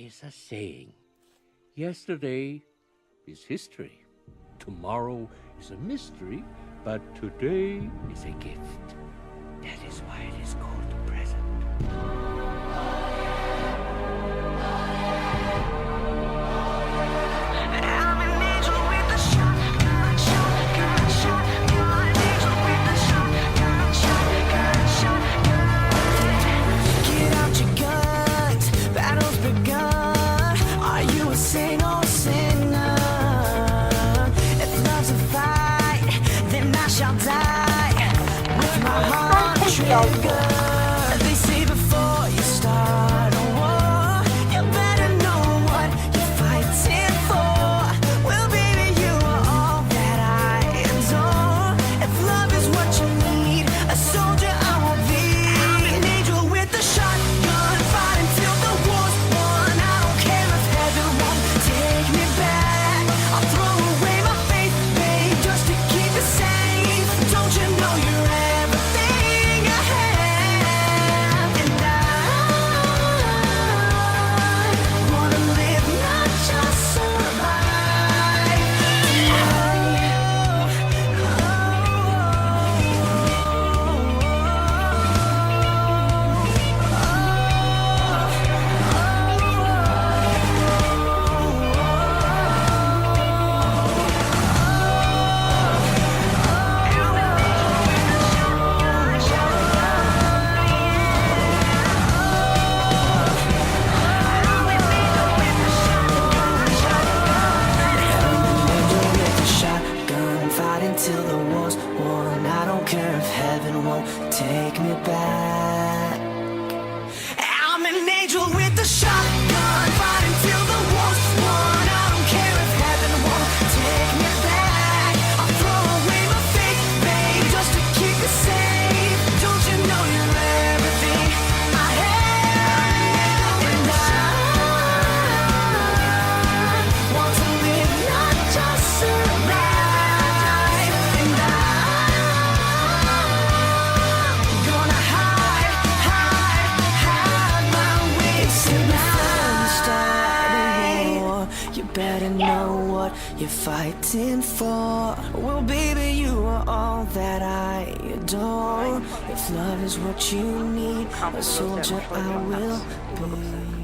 is a saying. Yesterday is history. Tomorrow is a mystery, but today is a gift. That is why it is called the present. Get out your guns, battle's begun. Are you a saint or a sinner? If love's a fight, then I shall die with my heart triggered. They say before you start a war, you better know what you're fighting for. Well, baby, you are all that I adore. If love is what you need, a soldier I will be. I'm an angel with a shotgun, fighting till the war's won. I don't care if heaven won't take me back. I'll throw away my faith, babe, just to keep it safe. Don't you know you're everything I have? And I wanna live, not just survive. Shotgun, fighting till the war's won. I don't care if heaven won't take me back. I'm an angel with a shotgun, fighting till the war's won. I don't care if heaven won't take me back. I'll throw away my faith, babe, just to keep it safe. Don't you know you're everything I have? And I want to live, not just survive. And I'm gonna hide my ways tonight. Start a war, you better know what you're fighting for. Well, baby, you are all that I adore. If love is what you need, a soldier I will be.